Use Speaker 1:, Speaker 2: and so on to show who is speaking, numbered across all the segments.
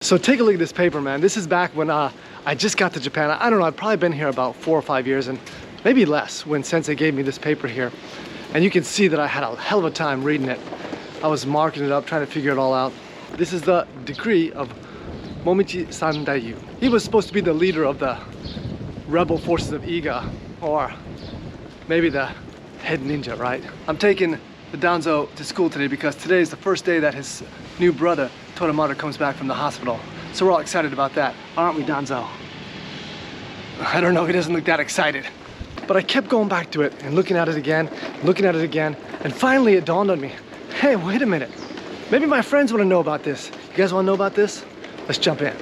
Speaker 1: So take a look at this paper, man. This is back when I just got to Japan. I don't know, I've probably been here about 4 or 5 years and maybe less when Sensei gave me this paper here. And you can see that I had a hell of a time reading it. I was marking it up, trying to figure it all out. This is the decree of Momochi Sandaiyu. He was supposed to be the leader of the rebel forces of Iga, or maybe the head ninja, right? I'm taking the Danzo to school today because today is the first day that his new brother, Toromaru, comes back from the hospital. So we're all excited about that, aren't we, Danzo? I don't know, he doesn't look that excited. But I kept going back to it and looking at it again, and finally it dawned on me, hey, wait a minute. Maybe my friends want to know about this. You guys want to know about this? Let's jump in.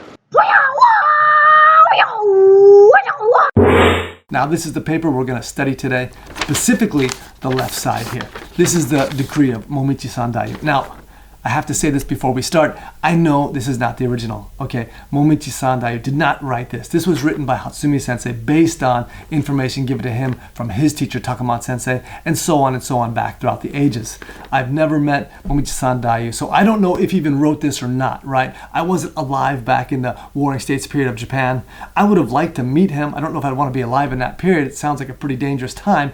Speaker 1: Now this is the paper we're going to study today, specifically the left side here. This is the decree of Momochi Sandaiyu. Now, I have to say this before we start. I know this is not the original, okay? Momochi Sandaiyu did not write this. This was written by Hatsumi Sensei based on information given to him from his teacher Takamata Sensei, and so on back throughout the ages. I've never met Momochi Sandaiyu, so I don't know if he even wrote this or not, right? I wasn't alive back in the Warring States period of Japan. I would have liked to meet him. I don't know if I'd want to be alive in that period. It sounds like a pretty dangerous time.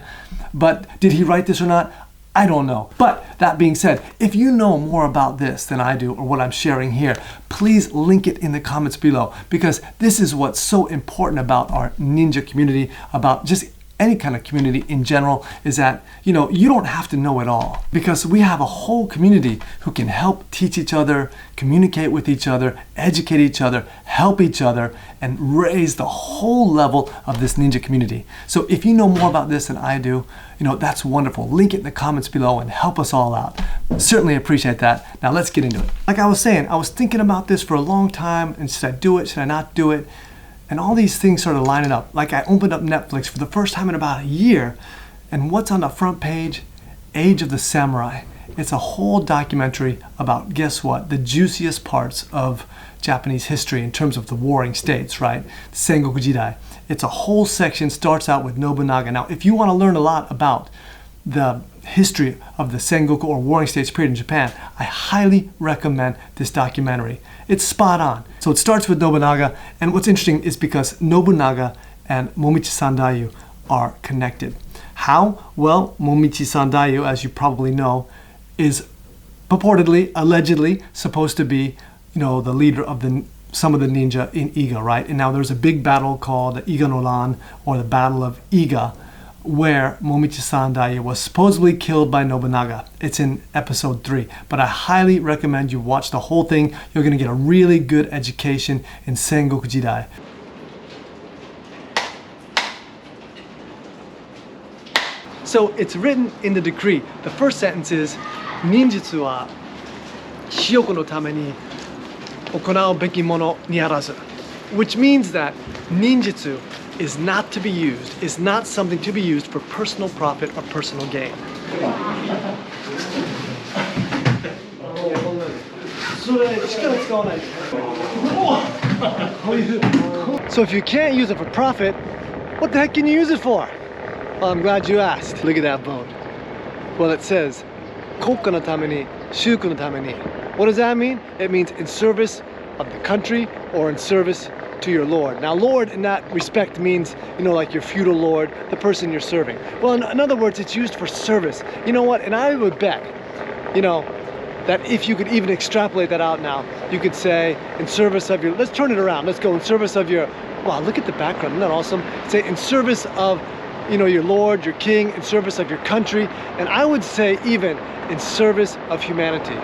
Speaker 1: But did he write this or not? I don't know. But that being said, if you know more about this than I do or what I'm sharing here, please link it in the comments below, because this is what's so important about our ninja community, about just any kind of community in general, is that, you don't have to know it all, because we have a whole community who can help teach each other, communicate with each other, educate each other, help each other, and raise the whole level of this ninja community. So if you know more about this than I do, that's wonderful. Link it in the comments below and help us all out. Certainly appreciate that. Now let's get into it. Like I was saying, I was thinking about this for a long time, and should I do it, should I not do it? And all these things started lining up. Like I opened up Netflix for the first time in about a year, and what's on the front page? Age of the Samurai. It's a whole documentary about, guess what? The juiciest parts of Japanese history in terms of the warring states, right? The Sengoku Jidai. It's a whole section, starts out with Nobunaga. Now, if you want to learn a lot about the history of the Sengoku or warring states period in Japan, I highly recommend this documentary. It's spot on. So it starts with Nobunaga, and what's interesting is because Nobunaga and Momochi Sandaiyu are connected. How? Well, Momochi Sandaiyu, as you probably know, is purportedly, allegedly, supposed to be, the leader of some of the ninja in Iga, right? And now there's a big battle called the Iga no Ran, or the Battle of Iga, where Momochi Sandaiyu was supposedly killed by Nobunaga. It's in episode 3, but I highly recommend you watch the whole thing. You're going to get a really good education in Sengoku Jidai. So it's written in the decree. The first sentence is, ninjutsu wa shiyoko no tame ni okonau beki mono ni arazu, which means that ninjutsu is not to be used, is not something to be used for personal profit or personal gain. So if you can't use it for profit, what the heck can you use it for? Well, I'm glad you asked. Look at that boat. Well, it says, Kokka no tame ni, shuku no tame ni. What does that mean? It means in service of the country or in service to your lord. Now, lord in that respect means, like your feudal lord, the person you're serving. Well, in other words, it's used for service. You know what? And I would bet, that if you could even extrapolate that out now, you could say in service of your, let's turn it around. Let's go in service of your, wow, look at the background. Isn't that awesome? Say in service of, your lord, your king, in service of your country. And I would say even in service of humanity.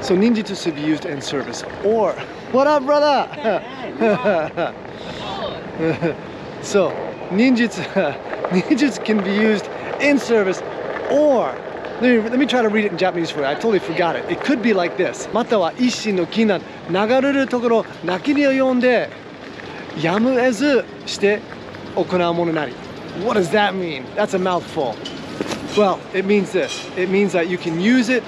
Speaker 1: So ninjutsu should be used in service. Or, what up, brother? So, ninjutsu can be used in service, or, let me try to read it in Japanese for you. I totally forgot it. It could be like this. Mata wa isshin no kinan nagaruru tokoro nakiri o yonde yamu ezu shite okonau mono nari. What does that mean? That's a mouthful. Well, it means this. It means that you can use it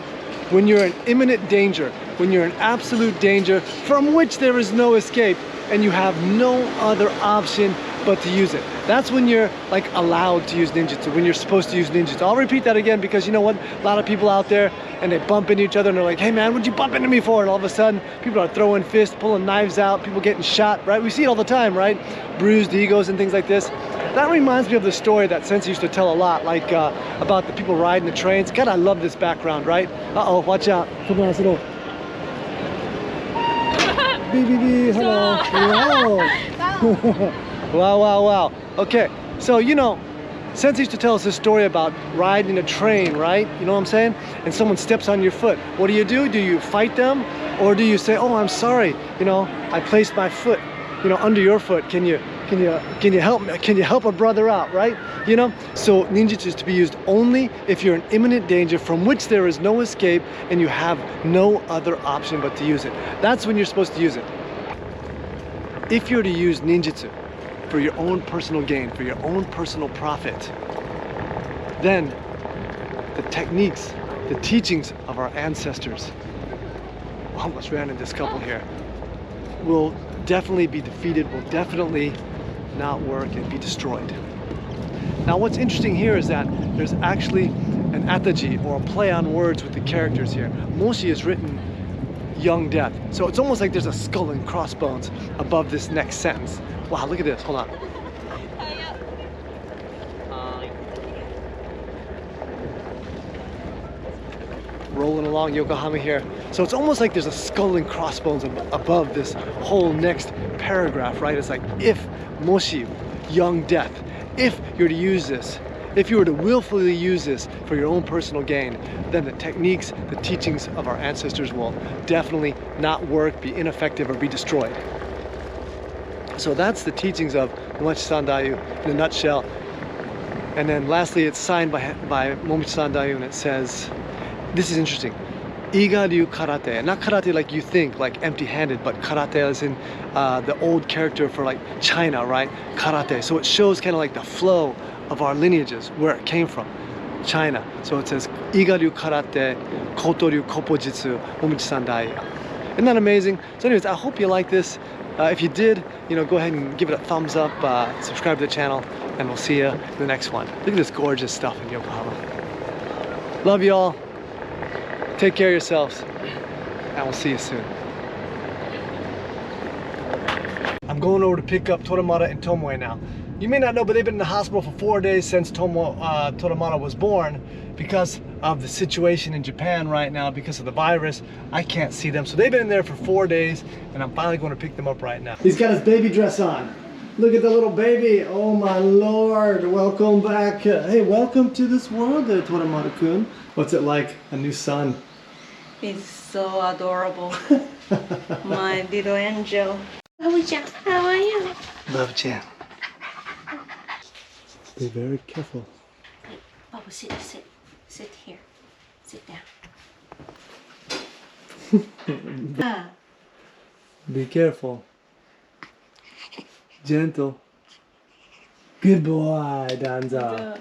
Speaker 1: when you're in imminent danger, when you're in absolute danger from which there is no escape, and you have no other option but to use it. That's when you're like allowed to use ninjutsu, when you're supposed to use ninjutsu. I'll repeat that again because you know what? A lot of people out there and they bump into each other and they're like, hey man, what'd you bump into me for? And all of a sudden, people are throwing fists, pulling knives out, people getting shot, right? We see it all the time, right? Bruised egos and things like this. That reminds me of the story that Sensei used to tell a lot, like about the people riding the trains. God, I love this background, right? Uh-oh, watch out. Come on, little. BBB, hello. Wow. Wow, wow, wow. Okay, so you know, Sensei used to tell us this story about riding a train, right? You know what I'm saying? And someone steps on your foot. What do? Do you fight them? Or do you say, oh, I'm sorry, you know, I placed my foot, you know, under your foot. Can you help me? Can you help a brother out, right? You know? So ninjutsu is to be used only if you're in imminent danger from which there is no escape and you have no other option but to use it. That's when you're supposed to use it. If you're to use ninjutsu for your own personal gain, for your own personal profit, then the techniques, the teachings of our ancestors, we almost ran into this couple here, will definitely be defeated, will definitely not work and be destroyed. Now what's interesting here is that there's actually an ataji, or a play on words with the characters here. Moshi is written young death. So it's almost like there's a skull and crossbones above this next sentence. Wow, look at this, hold on. Rolling along Yokohama here. So it's almost like there's a skull and crossbones above this whole next paragraph, right? It's like, if Moshi, young death, if you're to use this, if you were to willfully use this for your own personal gain, then the techniques, the teachings of our ancestors will definitely not work, be ineffective, or be destroyed. So that's the teachings of Momochi Sandaiyu in a nutshell. And then lastly, it's signed by Momochi Sandaiyu, and it says, this is interesting, Iga ryu karate. Not karate like you think, like empty-handed, but karate as in the old character for like China, right? Karate. So it shows kind of like the flow of our lineages, where it came from, China. So it says, Iga ryu karate, koto ryu koppo jitsu, Momochi Sandaiyu. Isn't that amazing? So anyways, I hope you like this. If you did, you know, go ahead and give it a thumbs up, subscribe to the channel, and we'll see you in the next one. Look at this gorgeous stuff in Yokohama. Love you all. Take care of yourselves, and we'll see you soon. I'm going over to pick up Toramata and Tomoe now. You may not know, but they've been in the hospital for 4 days since Toramata was born because of the situation in Japan right now, because of the virus. I can't see them, so they've been in there for 4 days, and I'm finally going to pick them up right now. He's got his baby dress on. Look at the little baby. Oh my lord, welcome back. Hey, welcome to this world, Toramata-kun. What's it like, a new son?
Speaker 2: He's so adorable. My little angel. Babu-chan, how are you?
Speaker 1: Love-chan. Be very careful.
Speaker 2: Babu, sit here. Sit down.
Speaker 1: Be careful. Gentle. Good boy, Danza.